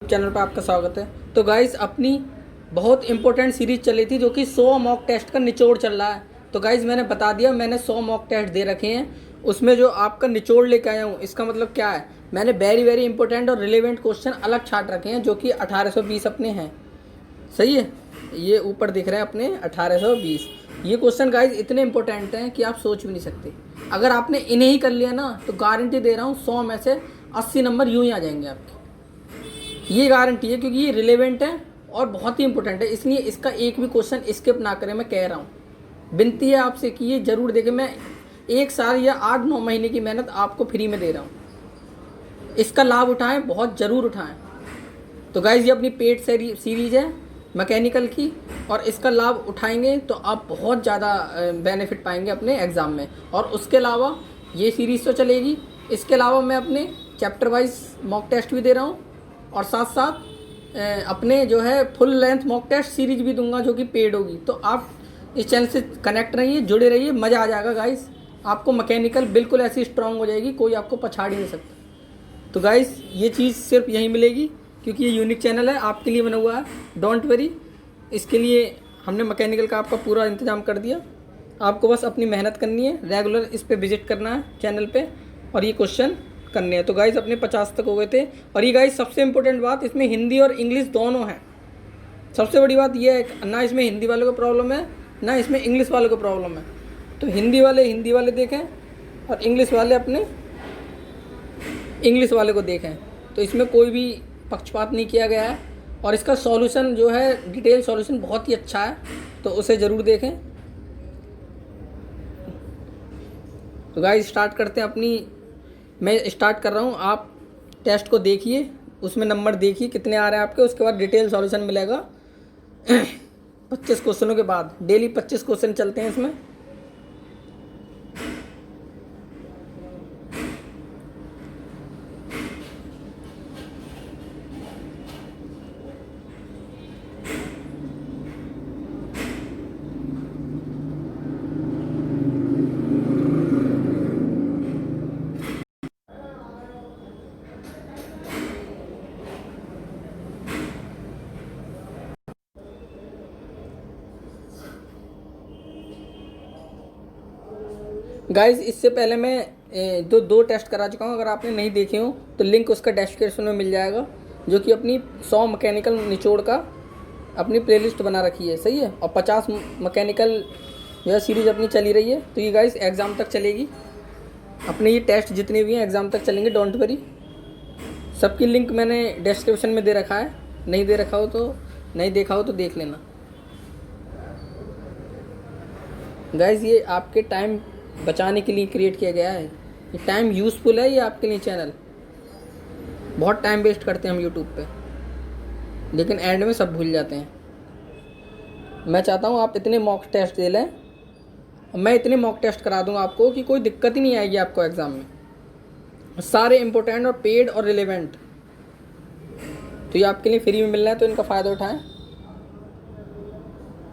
Channel पर आपका स्वागत है। तो गाइस अपनी बहुत इंपॉर्टेंट सीरीज चली थी जो कि 100 मॉक टेस्ट का निचोड़ चल रहा है। तो गाइस मैंने बता दिया, मैंने 100 मॉक टेस्ट दे रखे हैं, उसमें जो आपका निचोड़ लेके आया हूँ। इसका मतलब क्या है, मैंने वेरी वेरी इंपॉर्टेंट और रिलेवेंट क्वेश्चन अलग छाट रखे हैं जो कि 1820 अपने हैं। सही है, ये ऊपर दिख रहे हैं अपने 1820। ये क्वेश्चन गाइज इतने इंपॉर्टेंट हैं कि आप सोच भी नहीं सकते। अगर आपने इन्हें ही कर लिया ना तो गारंटी दे रहा हूँ 100 में से 80 नंबर यूँ ही आ जाएंगे आपके। ये गारंटी है क्योंकि ये रिलेवेंट है और बहुत ही इंपॉर्टेंट है, इसलिए इसका एक भी क्वेश्चन स्किप ना करें। मैं कह रहा हूँ, विनती है आपसे कि ये जरूर देखें। मैं 1 साल या 8-9 महीने की मेहनत आपको फ्री में दे रहा हूँ, इसका लाभ उठाएं, बहुत ज़रूर उठाएं। तो गाइज ये अपनी पेड सीरीज़ है मैकेनिकल की, और इसका लाभ उठाएंगे तो आप बहुत ज़्यादा बेनिफिट पाएंगे अपने एग्ज़ाम में। और उसके अलावा ये सीरीज़ तो चलेगी, इसके अलावा मैं अपने चैप्टर वाइज मॉक टेस्ट भी दे रहा हूँ, और साथ साथ अपने जो है full length mock test series भी दूंगा जो कि पेड होगी। तो आप इस चैनल से कनेक्ट रहिए, जुड़े रहिए, मज़ा आ जाएगा गाइस। आपको मैकेनिकल बिल्कुल ऐसी स्ट्रांग हो जाएगी, कोई आपको पछाड़ ही नहीं सकता। तो गाइस ये चीज़ सिर्फ यहीं मिलेगी क्योंकि ये यूनिक चैनल है, आपके लिए बना हुआ है। डोंट वरी, इसके लिए हमने मैकेनिकल का आपका पूरा इंतजाम कर दिया। आपको बस अपनी मेहनत करनी है, रेगुलर इस पर विजिट करना है चैनल पे, और ये क्वेश्चन करने हैं। तो गाइज़ अपने 50 तक हो गए थे। और ये गाइज़ सबसे इंपॉर्टेंट बात, इसमें हिंदी और इंग्लिश दोनों है। सबसे बड़ी बात यह है, ना इसमें हिंदी वालों को प्रॉब्लम है ना इसमें इंग्लिश वालों को प्रॉब्लम है। तो हिंदी वाले देखें और इंग्लिश वाले अपने इंग्लिश वाले को देखें। तो इसमें कोई भी पक्षपात नहीं किया गया है, और इसका सॉल्यूशन जो है डिटेल सॉल्यूशन बहुत ही अच्छा है, तो उसे ज़रूर देखें। तो गाइस स्टार्ट करते हैं अपनी। मैं स्टार्ट कर रहा हूँ, आप टेस्ट को देखिए, उसमें नंबर देखिए कितने आ रहे हैं आपके, उसके बाद डिटेल सॉल्यूशन मिलेगा 25 क्वेश्चनों के बाद। डेली 25 क्वेश्चन चलते हैं इसमें। गाइज इससे पहले मैं दो टेस्ट करा चुका हूँ, अगर आपने नहीं देखे हो तो लिंक उसका डिस्क्रिप्शन में मिल जाएगा, जो कि अपनी 100 मैकेनिकल निचोड़ का अपनी प्लेलिस्ट बना रखी है। सही है, और 50 मैकेनिकल यह सीरीज़ अपनी चली रही है। तो ये गाइज एग्ज़ाम तक चलेगी, अपने ये टेस्ट जितने भी हैं एग्ज़ाम तक चलेंगे, डोंट वरी। सबकी लिंक मैंने डिस्क्रिप्शन में दे रखा है, नहीं दे रखा हो तो नहीं देखा हो तो देख लेना। गाइज ये आपके टाइम बचाने के लिए क्रिएट किया गया है, ये टाइम यूज़फुल है ये आपके लिए चैनल। बहुत टाइम वेस्ट करते हैं हम यूट्यूब पे, लेकिन एंड में सब भूल जाते हैं। मैं चाहता हूँ आप इतने मॉक टेस्ट दे लें, मैं इतने मॉक टेस्ट करा दूँगा आपको कि कोई दिक्कत ही नहीं आएगी आपको एग्ज़ाम में, सारे इंपॉर्टेंट और पेड और रिलेवेंट। तो ये आपके लिए फ्री में मिल रहा है, तो इनका फ़ायदा उठाएं।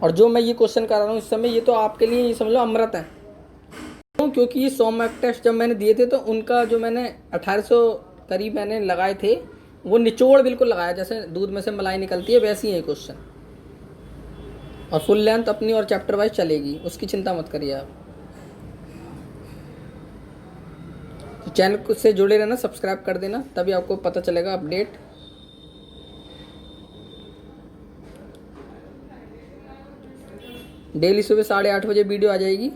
और जो मैं ये क्वेश्चन कर रहा हूँ इस समय, ये तो आपके लिए ये समझ लो अमृत है, क्योंकि ये 100 मॉक टेस्ट जब मैंने दिए थे तो उनका जो मैंने 1800 करीब मैंने लगाए थे, वो निचोड़ बिल्कुल लगाया, जैसे दूध में से मलाई निकलती है वैसी है क्वेश्चन। और फुल लेंथ अपनी और चैप्टर वाइज चलेगी, उसकी चिंता मत करिए आप। तो चैनल से जुड़े रहना, सब्सक्राइब कर देना, तभी आपको पता चलेगा अपडेट। डेली सुबह 8:30 बजे वीडियो आ जाएगी।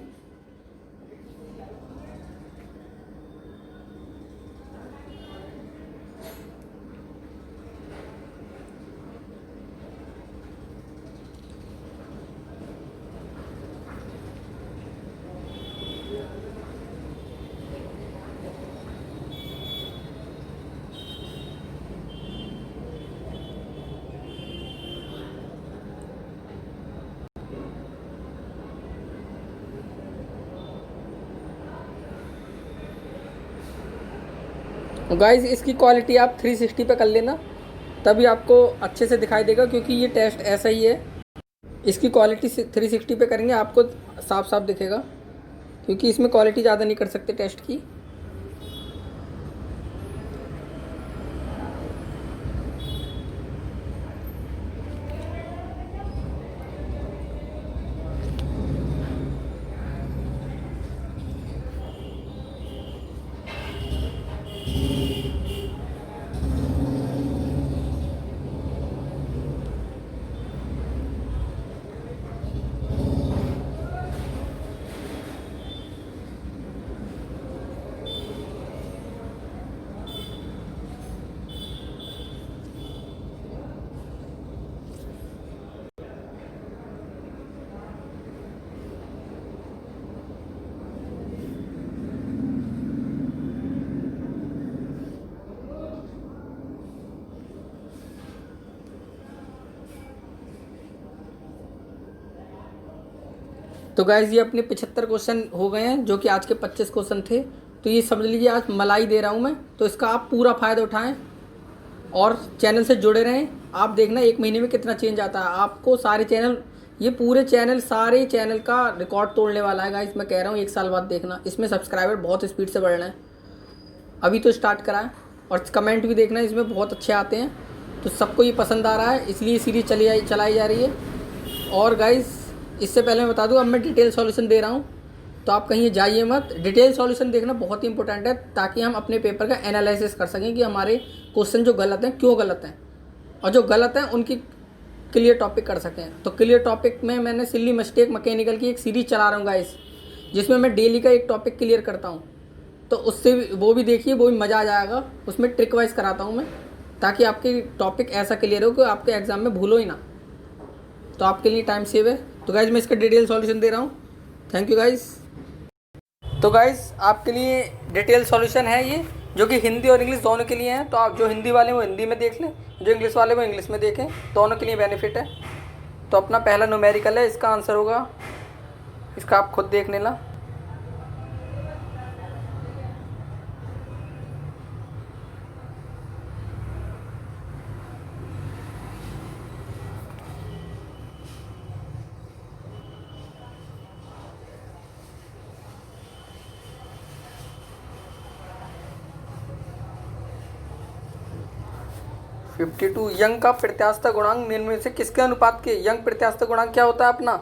गाइस इसकी क्वालिटी आप 360 पे कर लेना, तभी आपको अच्छे से दिखाई देगा, क्योंकि ये टेस्ट ऐसा ही है। इसकी क्वालिटी 360 पे करेंगे आपको साफ साफ दिखेगा, क्योंकि इसमें क्वालिटी ज़्यादा नहीं कर सकते टेस्ट की। तो गाइज ये अपने 75 क्वेश्चन हो गए हैं, जो कि आज के 25 क्वेश्चन थे। तो ये समझ लीजिए आज मलाई दे रहा हूँ मैं, तो इसका आप पूरा फ़ायदा उठाएं और चैनल से जुड़े रहें। आप देखना 1 महीने में कितना चेंज आता है आपको। सारे चैनल, ये पूरे चैनल, सारे चैनल का रिकॉर्ड तोड़ने वाला है गाइस। मैं कह रहा हूँ 1 साल बाद देखना, इसमें सब्सक्राइबर बहुत स्पीड से बढ़ रहे हैं। अभी तो स्टार्ट करा है, और कमेंट भी देखना इसमें बहुत अच्छे आते हैं। तो सबको ये पसंद आ रहा है, इसलिए सीरीज़ चलाई जा रही है। और गाइस इससे पहले मैं बता दूं, अब मैं डिटेल सॉल्यूशन दे रहा हूं, तो आप कहीं जाइए मत। डिटेल सॉल्यूशन देखना बहुत ही इंपॉर्टेंट है, ताकि हम अपने पेपर का एनालिसिस कर सकें कि हमारे क्वेश्चन जो गलत हैं क्यों गलत हैं, और जो गलत हैं उनकी क्लियर टॉपिक कर सकें। तो क्लियर टॉपिक में मैंने सिली मिस्टेक मैकेनिकल की एक सीरीज़ चला रहा हूँ गाइस, जिसमें मैं डेली का एक टॉपिक क्लियर करता हूँ। तो उससे वो भी देखिए, वो भी मज़ा आ जाएगा। उसमें ट्रिक वाइज कराता हूँ मैं, ताकि आपके टॉपिक ऐसा क्लियर हो कि आपके एग्ज़ाम में भूलो ही ना। तो आपके लिए टाइम सेव है। तो गाइज़ मैं इसका डिटेल सॉल्यूशन दे रहा हूँ। Thank you guys. तो गाइज़ आपके लिए डिटेल सॉल्यूशन है ये, जो कि हिंदी और इंग्लिश दोनों के लिए हैं। तो आप जो हिंदी वाले वो हिंदी में देख लें, जो इंग्लिश वाले वो इंग्लिश में देखें, दोनों के लिए बेनिफिट है। तो अपना पहला न्यूमेरिकल है, इसका आंसर होगा, इसका आप खुद देख लेना। फिफ्टी 52 यंग का प्रत्यास्थ गुणांक निम्न में से किसके अनुपात के? यंग प्रत्यास्थ गुणांक क्या होता है अपना?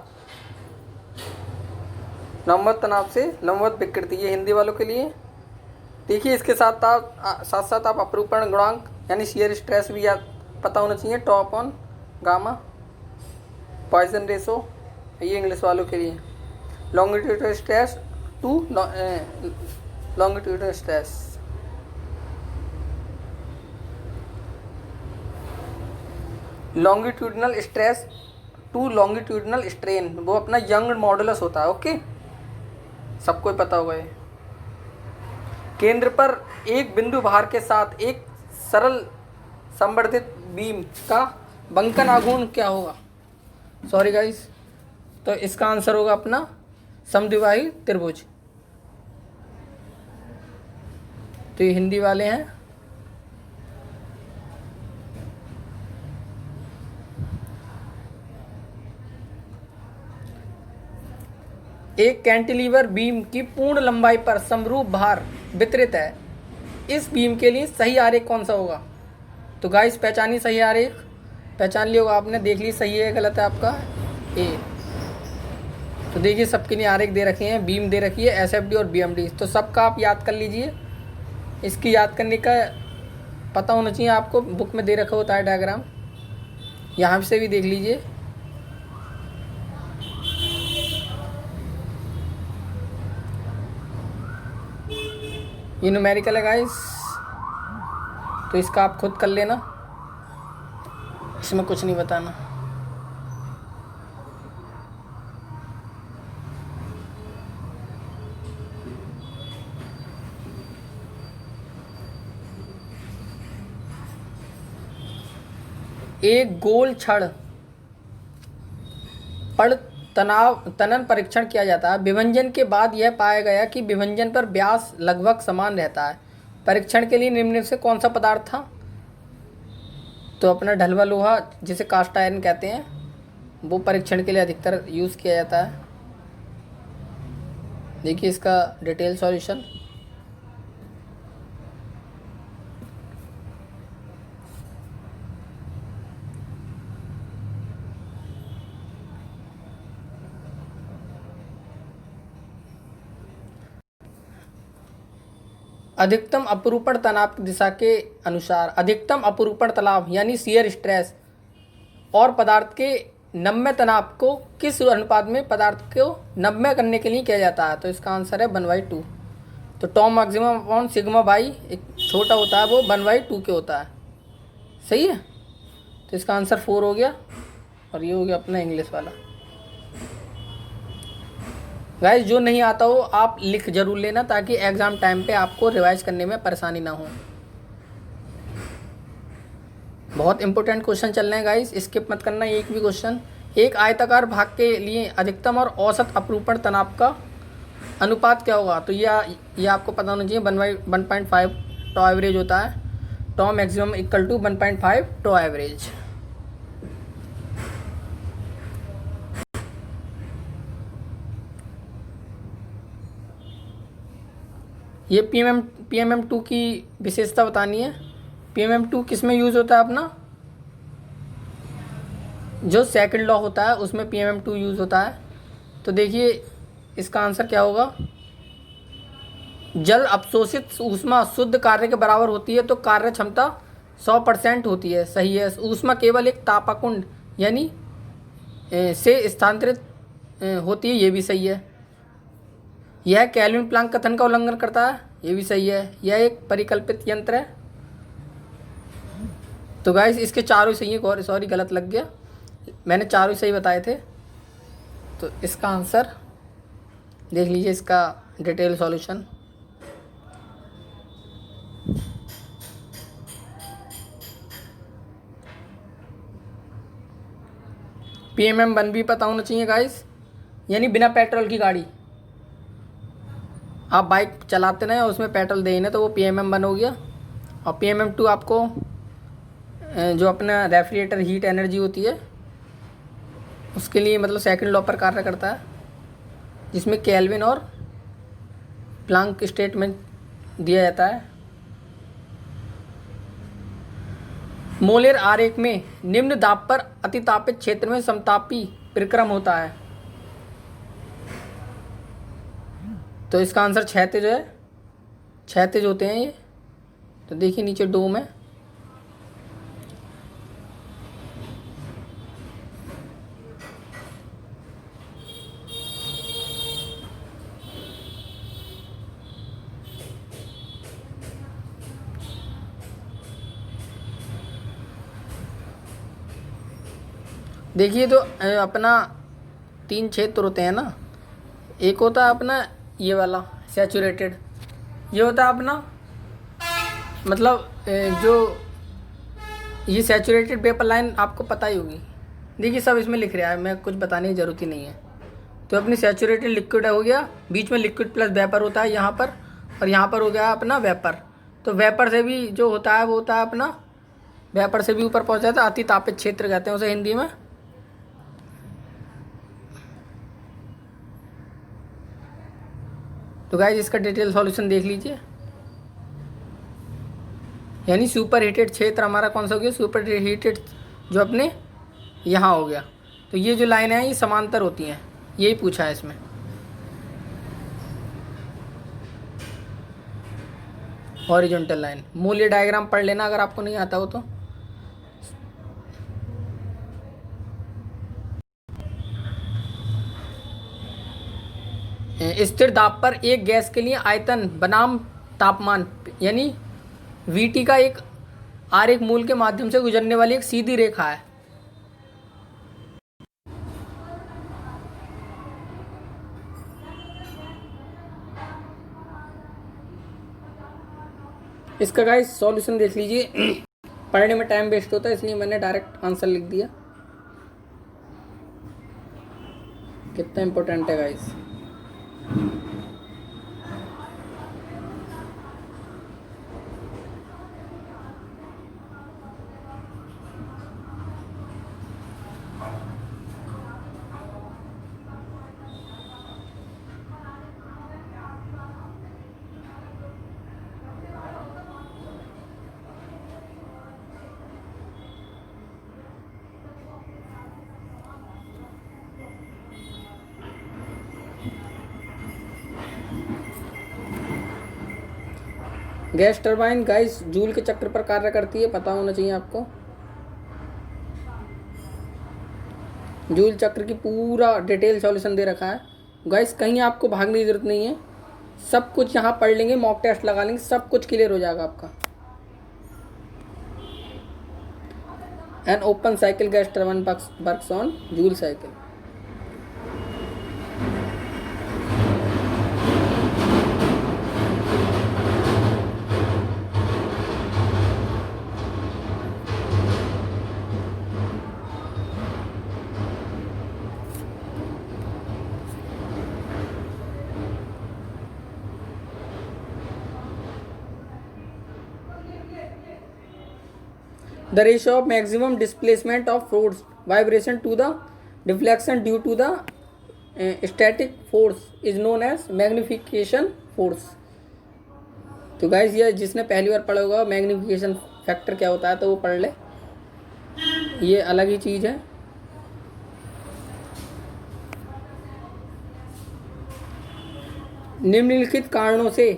लंबवत तनाव से लंबवत विकृति, ये हिंदी वालों के लिए। देखिए इसके साथ आप अपरूपण गुणांक यानी शियर स्ट्रेस भी याद पता होना चाहिए, टॉप ऑन गामा, पॉइजन रेशो, ये इंग्लिश वालों के लिए। Longitudinal stress to longitudinal stress, longitudinal stress to longitudinal strain, वो अपना यंग मॉडुलस होता है। ओके, सबको पता होगा ये। केंद्र पर एक बिंदु भार के साथ एक सरल संवर्धित बीम का बंकन आघूर्ण क्या होगा? सॉरी गाइस, तो इसका आंसर होगा अपना समद्विबाही त्रिभुज। तो ये हिंदी वाले हैं। एक कैंटिलीवर बीम की पूर्ण लंबाई पर समरूप भार वितरित है, इस बीम के लिए सही आरेख कौन सा होगा? तो गाइस पहचानिए सही आरेख, पहचान लिया होगा आपने, देख ली सही है गलत है आपका ए। तो देखिए सबके लिए आरेख दे रखे हैं, बीम दे रखी है, एसएफडी और बीएमडी। तो सबका आप याद कर लीजिए, इसकी याद करने का पता होना चाहिए आपको। बुक में दे रखा होता है डायग्राम, यहाँ से भी देख लीजिए। ये न्यूमेरिकल है गाइस, तो इसका आप खुद कर लेना, इसमें कुछ नहीं बताना। एक गोल छड़ पर तनन परीक्षण किया जाता है। विभंजन के बाद यह पाया गया कि विभंजन पर व्यास लगभग समान रहता है। परीक्षण के लिए निम्न से कौन सा पदार्थ था? तो अपना ढलवा लोहा, जिसे कास्ट आयरन कहते हैं, वो परीक्षण के लिए अधिकतर यूज़ किया जाता है। देखिए इसका डिटेल सॉल्यूशन। अधिकतम अपरूपण तनाव की दिशा के अनुसार अधिकतम अपरूपण तनाव यानी शियर स्ट्रेस और पदार्थ के नम्य तनाव को किस अनुपात में पदार्थ को नम्य करने के लिए किया जाता है? तो इसका आंसर है 1/2। तो टॉ मैक्सिमम अपॉन सिग्मा बाई, एक छोटा होता है वो 1/2 के होता है। सही है, तो इसका आंसर 4 हो गया, और ये हो गया अपना इंग्लिश वाला। गाइस जो नहीं आता हो आप लिख जरूर लेना, ताकि एग्ज़ाम टाइम पे आपको रिवाइज करने में परेशानी ना हो। बहुत इंपॉर्टेंट क्वेश्चन चल रहे हैं गाइस, स्किप मत करना एक भी क्वेश्चन, एक आयताकार भाग के लिए अधिकतम और औसत अपरूपण तनाव का अनुपात क्या होगा? तो ये आपको पता होना चाहिए। 1/1.5 टॉ एवरेज होता है। Tau maximum equal to 1.5 tau average. ये PMM2 की विशेषता बतानी है। PMM2 किस में यूज़ होता है अपना? जो सेकंड लॉ होता है उसमें PMM2 यूज़ होता है। तो देखिए इसका आंसर क्या होगा। जल अपशोषित ऊष्मा शुद्ध कार्य के बराबर होती है तो कार्य क्षमता 100% होती है। सही है। ऊष्मा केवल एक तापाकुंड यानी से स्थानांतरित होती है। ये भी सही है। यह केल्विन प्लांक कथन का उल्लंघन करता है। ये भी सही है। यह एक परिकल्पित यंत्र है। तो गाइस इसके चारों ही सही है। सॉरी गलत लग गया, मैंने चारों ही सही बताए थे। तो इसका आंसर देख लीजिए, इसका डिटेल सॉल्यूशन। PMM1 भी पता होना चाहिए गाइस, यानी बिना पेट्रोल की गाड़ी। आप बाइक चलाते रहें और उसमें पेट्रोल देना तो वो PMM1 हो गया। और PMM2 आपको जो अपना रेफ्रिजरेटर हीट एनर्जी होती है उसके लिए मतलब सेकंड लॉ पर कार्य करता है, जिसमें केल्विन और प्लांक स्टेटमेंट दिया जाता है। मोलेर आरेख में निम्न दाब पर अतितापित क्षेत्र में समतापी परिक्रम होता है। तो इसका आंसर क्षैतिज है। क्षैतिज होते हैं ये। तो देखिए नीचे डोम है। देखिए तो अपना 3 क्षेत्र होते हैं ना। एक होता है अपना ये वाला सैचुरेटेड, ये होता है अपना मतलब जो ये सैचुरेटेड वेपर लाइन आपको पता ही होगी। देखिए सब इसमें लिख रहा है, मैं कुछ बताने की ज़रूरत ही नहीं है। तो अपनी सैचुरेटेड लिक्विड हो गया, बीच में लिक्विड प्लस वेपर होता है यहाँ पर, और यहाँ पर हो गया अपना वेपर। तो वेपर से भी जो होता है वो होता है अपना, वेपर से भी ऊपर पहुँच जाता है, अति तापित क्षेत्र कहते हैं उसे हिंदी में। तो गाइस इसका डिटेल सॉल्यूशन देख लीजिए। यानी सुपर हीटेड क्षेत्र हमारा कौन सा हो गया? सुपर हीटेड जो अपने यहाँ हो गया। तो ये जो लाइन है ये समांतर होती हैं, यही पूछा है इसमें। हॉरिजॉन्टल लाइन मूल्य डायग्राम पढ़ लेना अगर आपको नहीं आता हो तो। स्थिर दाब पर एक गैस के लिए आयतन बनाम तापमान यानी VT का एक आरेख मूल के माध्यम से गुजरने वाली एक सीधी रेखा है। इसका गाइस सॉल्यूशन देख लीजिए। पढ़ने में टाइम वेस्ट होता है इसलिए मैंने डायरेक्ट आंसर लिख दिया। कितना इम्पोर्टेंट है guys. Gas turbine guys joule के चक्र पर कार्य करती है, पता होना चाहिए आपको। जूल चक्र की पूरा डिटेल सॉल्यूशन दे रखा है गाइस, कहीं आपको भागने की जरूरत नहीं है। सब कुछ यहाँ पढ़ लेंगे, मॉक टेस्ट लगा लेंगे, सब कुछ क्लियर हो जाएगा आपका। An open cycle gas turbine works on Joule cycle. The ratio of maximum displacement of force vibration to the deflection due to the static force is known as magnification force. तो guys ये जिसने पहली बार पढ़ा होगा magnification factor क्या होता है तो वो पढ़ ले, ये अलग ही चीज़ है। निम्नलिखित कारणों से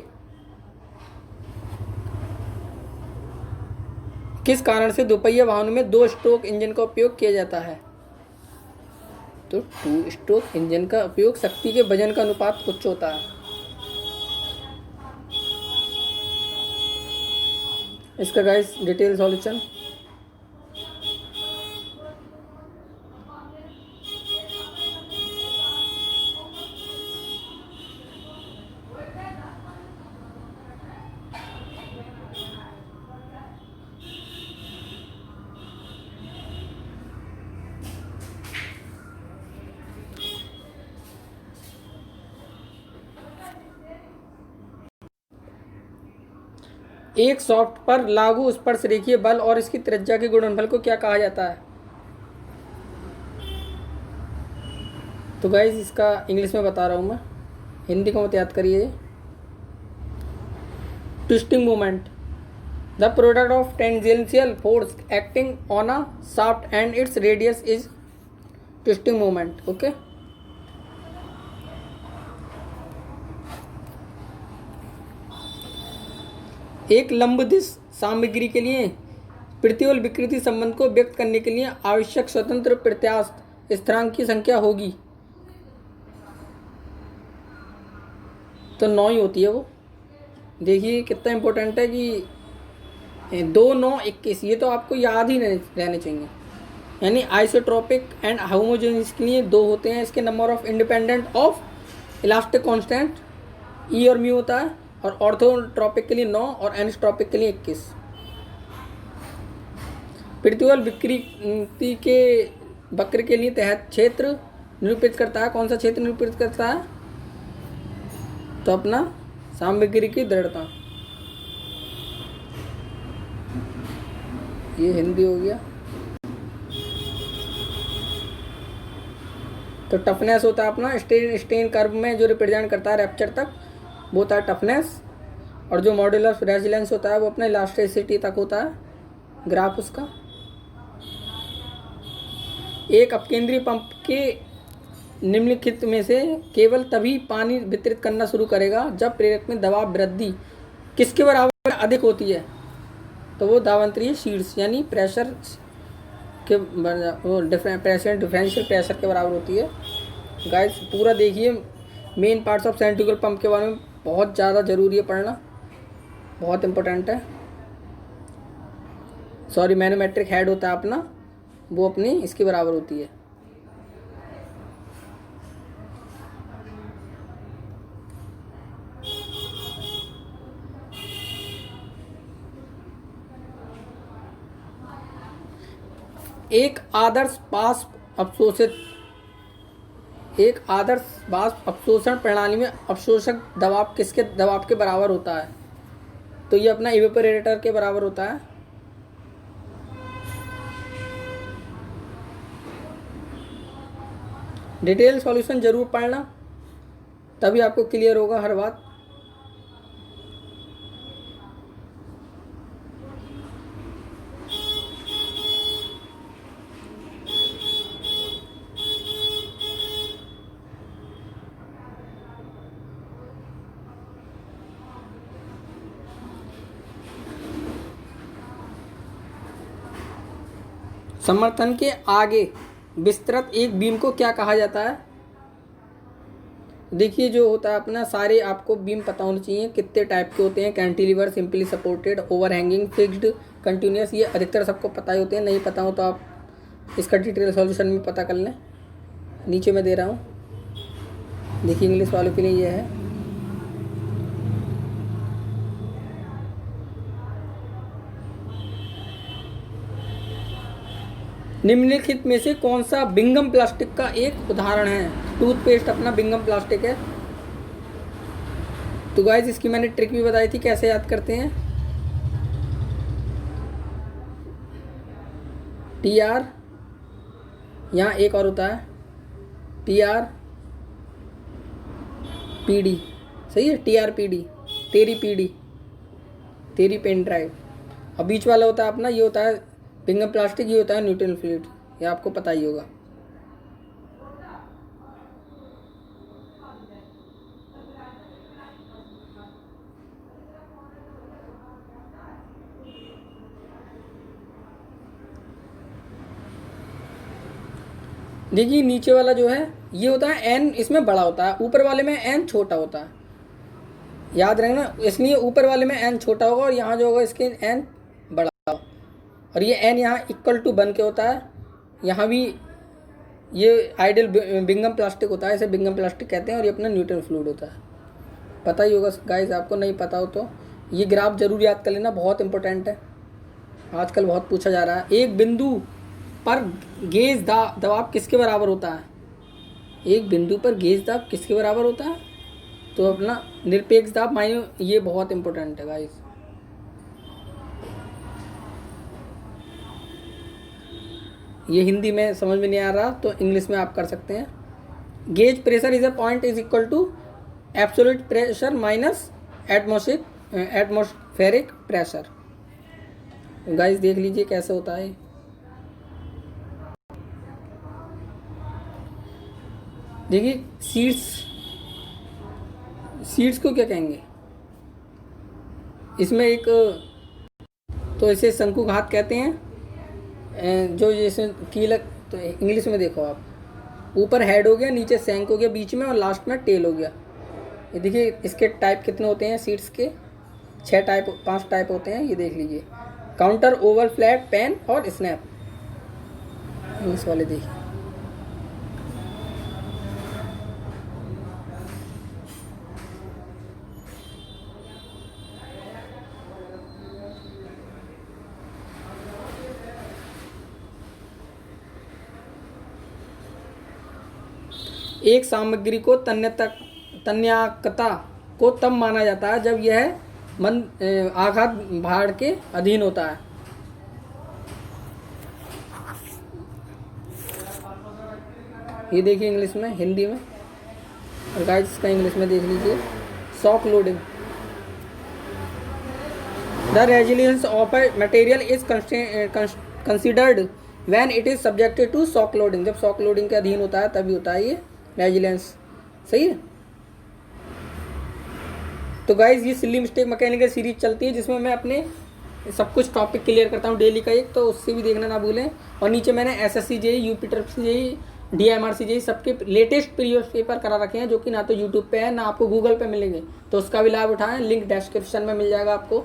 किस कारण से दोपहिया वाहनों में 2 स्ट्रोक इंजन का उपयोग किया जाता है? तो 2 स्ट्रोक इंजन का उपयोग शक्ति के वजन का अनुपात उच्च होता है। इसका गाइस डिटेल सॉल्यूशन एक सॉफ्ट पर लागू स्पर्शरेखीय बल और इसकी त्रिज्या के गुणनफल को क्या कहा जाता है? तो गाइस इसका इंग्लिश में बता रहा हूँ मैं, हिंदी को मत याद करिए। Twisting moment, the product of tangential force acting on a shaft and its radius is twisting moment. Okay, एक लंबदिश सामग्री के लिए प्रतिबल विकृति संबंध को व्यक्त करने के लिए आवश्यक स्वतंत्र प्रत्यास्थ स्थिरांक की संख्या होगी। तो 9 ही होती है वो। देखिए कितना इंपॉर्टेंट है कि 2, 9, 21 ये तो आपको याद ही रहने चाहिए। यानी आइसोट्रोपिक एंड होमोजेनियस के लिए 2 होते हैं। इसके number of independent of elastic constant E और म्यू होता है, और ऑर्थोट्रोपिक के लिए 9 और एनिसोट्रोपिक के लिए 21। प्रतिबल विकृति के वक्र के लिए तहत क्षेत्र निरूपित करता है। कौन सा क्षेत्र निरूपित करता है? तो अपना सामग्री की दृढ़ता। ये हिंदी हो गया। तो टफनेस होता है अपना स्ट्रेन कर्व में जो रिप्रेजेंट करता है रैप्चर तक, वो होता है टफनेस। और जो मॉड्यूलर ऑफ रेजिलेंस होता है वो अपना इलास्टिसिटी तक होता है, ग्राफ उसका। एक अपकेंद्रीय पंप के निम्नलिखित में से केवल तभी पानी वितरित करना शुरू करेगा जब प्रेरक में दबाव वृद्धि किसके बराबर अधिक होती है? तो वो दावंत्रीय शीर्ष यानी प्रेशर के वो डिफरेंशियल प्रेशर के बराबर होती है। गाइस पूरा देखिए, main parts of centrifugal pump के बारे में बहुत ज़्यादा ज़रूरी है पढ़ना, बहुत इंपॉर्टेंट है। सॉरी, मैनोमेट्रिक हेड होता है अपना, वो अपनी इसके बराबर होती है। एक आदर्श वाष्प अवशोषण प्रणाली में अवशोषक दबाव किसके दबाव के बराबर होता है? तो ये अपना इवेपोरेटर के बराबर होता है। डिटेल सॉल्यूशन जरूर पढ़ना, तभी आपको क्लियर होगा हर बात। समर्थन के आगे विस्तृत एक बीम को क्या कहा जाता है? देखिए जो होता है अपना, सारे आपको बीम पता होने चाहिए कितने टाइप के होते हैं। Cantilever, simply supported, overhanging, fixed, continuous, ये अधिकतर सबको पता ही होते हैं। नहीं पता हो तो आप इसका डिटेल सॉल्यूशन में पता कर लें, नीचे मैं दे रहा हूँ। देखिए इंग्लिश वालों के लिए ये है। निम्नलिखित में से कौन सा बिंगम प्लास्टिक का एक उदाहरण है? टूथपेस्ट अपना बिंगम प्लास्टिक है। तो गाइस इसकी मैंने ट्रिक भी बताई थी कैसे याद करते हैं। टी आर, यहाँ एक और होता है टी आर पी डी, सही है, टी आर पी डी, तेरी पी डी, तेरी पेन ड्राइव। और बीच वाला होता है अपना, ये होता है बिंगम प्लास्टिक, ये होता है न्यूट्रल फ्लूइड, ये आपको पता ही होगा। देखिए नीचे वाला जो है ये होता है एन, इसमें बड़ा होता है, ऊपर वाले में एन छोटा होता है, याद रखना। इसलिए ऊपर वाले में एन छोटा होगा और यहाँ जो होगा इसके एन बड़ा होगा। और ये एन यहाँ इक्वल टू 1 के होता है। यहाँ भी ये आइडियल बिंगम प्लास्टिक होता है, इसे बिंगम प्लास्टिक कहते हैं। और ये अपना न्यूटन फ्लूइड होता है, पता ही होगा गाइस, आपको नहीं पता हो तो ये ग्राफ जरूर याद कर लेना, बहुत इंपॉर्टेंट है, आजकल बहुत पूछा जा रहा है। एक बिंदु पर गेज दबाव किसके बराबर होता है? एक बिंदु पर गेज दाब किसके बराबर होता है? तो अपना निरपेक्ष दाब माइनस, ये बहुत इंपॉर्टेंट है गाइस। ये हिंदी में समझ में नहीं आ रहा तो इंग्लिश में आप कर सकते हैं। Gauge pressure is a point is equal to absolute pressure minus atmospheric pressure. Guys देख लीजिए कैसे होता है। देखिए सीड्स को क्या कहेंगे? इसमें एक तो इसे शंकुघात कहते हैं, जो जैसे कीलक, तो इंग्लिश में देखो आप, ऊपर हेड हो गया, नीचे सैंक हो गया बीच में, और लास्ट में टेल हो गया। ये देखिए इसके टाइप कितने होते हैं सीड्स के, 5 टाइप होते हैं, ये देख लीजिए। काउंटर, ओवल, फ्लैट, पेन और स्नैप। इस वाले देखिए, एक सामग्री को तन्यकता को तब माना जाता है जब यह आघात भार के अधीन होता है। ये देखिए इंग्लिश में, हिंदी में, और गाइस का इंग्लिश में देख लीजिए। Shock loading, the resilience of a material is considered when it is subjected to shock loading. जब शॉक लोडिंग के अधीन होता है तभी होता है ये रेजिलियंस, सही है। तो गाइज ये सिली मिस्टेक मैकेनिकल सीरीज चलती है जिसमें मैं अपने सब कुछ टॉपिक क्लियर करता हूँ डेली का एक, तो उससे भी देखना ना भूलें। और नीचे मैंने SSC JE, UP triple JE, DMRC JE सबके लेटेस्ट प्रीवियस पेपर करा रखे हैं, जो कि ना तो यूट्यूब पे है ना आपको गूगल पे मिलेंगे, तो उसका भी लाभ उठाएं, लिंक डिस्क्रिप्शन में मिल जाएगा आपको।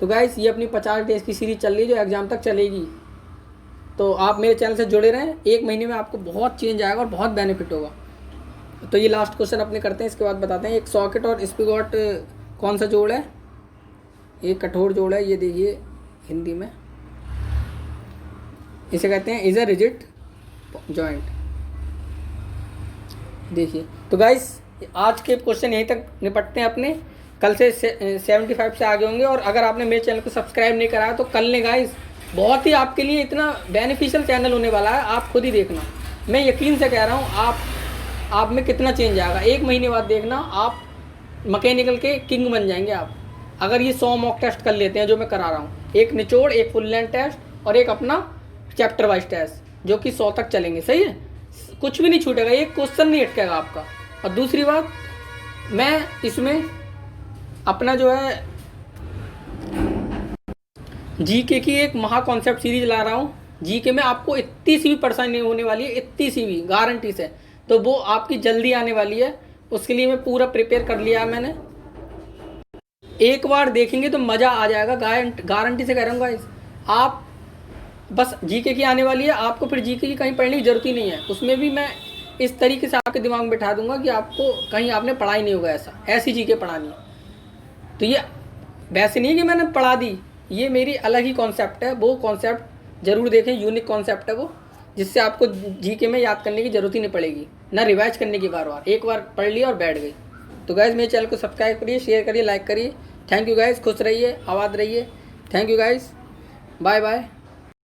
तो गाइज ये अपनी 50 डेज की सीरीज चल रही है जो एग्जाम तक चलेगी। तो आप मेरे चैनल से जुड़े रहें, 1 महीने में आपको बहुत चेंज आएगा और बहुत बेनिफिट होगा। तो ये लास्ट क्वेश्चन अपने करते हैं, इसके बाद बताते हैं। एक सॉकेट और स्पिगॉट कौन सा जोड़ है? एक कठोर जोड़ है, ये देखिए हिंदी में इसे कहते हैं इज अ रिजिड जॉइंट। देखिए तो गाइस आज के क्वेश्चन यहीं तक निपटते हैं अपने, कल से 75 से आगे होंगे। और अगर आपने मेरे चैनल को सब्सक्राइब नहीं करा है तो कर लें गाइस, बहुत ही आपके लिए इतना बेनिफिशियल चैनल होने वाला है, आप खुद ही देखना। मैं यकीन से कह रहा हूँ आप में कितना चेंज आएगा। 1 महीने बाद देखना आप मैकेनिकल के किंग बन जाएंगे आप, अगर ये 100 मॉक टेस्ट कर लेते हैं जो मैं करा रहा हूँ, एक निचोड़, एक फुल लेंथ टेस्ट और एक अपना चैप्टर वाइज टेस्ट, जो कि 100 तक चलेंगे, सही है। कुछ भी नहीं छूटेगा, एक क्वेश्चन नहीं अटकेगा आपका। और दूसरी बात, मैं इसमें अपना जो है जीके की एक महा कॉन्सेप्ट सीरीज ला रहा हूँ। जीके में आपको इतनी सी भी परेशानी नहीं होने वाली है, इतनी सी भी गारंटी से, तो वो आपकी जल्दी आने वाली है। उसके लिए मैं पूरा प्रिपेयर कर लिया है मैंने, एक बार देखेंगे तो मज़ा आ जाएगा, गारंटी से कह रहा हूँ गाइस। आप बस जीके की आने वाली है, आपको फिर जीके की कहीं पढ़ने की जरूरत ही नहीं है। उसमें भी मैं इस तरीके से आपके दिमाग में बैठा दूंगा कि आपको कहीं आपने पढ़ा ही नहीं होगा, ऐसी जीके पढ़ानी है। तो ये वैसे नहीं है कि मैंने पढ़ा दी, ये मेरी अलग ही कॉन्सेप्ट है। वो कॉन्सेप्ट जरूर देखें, यूनिक कॉन्सेप्ट है वो, जिससे आपको जीके में याद करने की जरूरत ही नहीं पड़ेगी, ना रिवाइज करने की, बार बार एक बार पढ़ लिया और बैठ गई। तो गाइज मेरे चैनल को सब्सक्राइब करिए, शेयर करिए, लाइक करिए। थैंक यू गाइज, खुश रहिए, आबाद रहिए। Thank you guys, bye bye.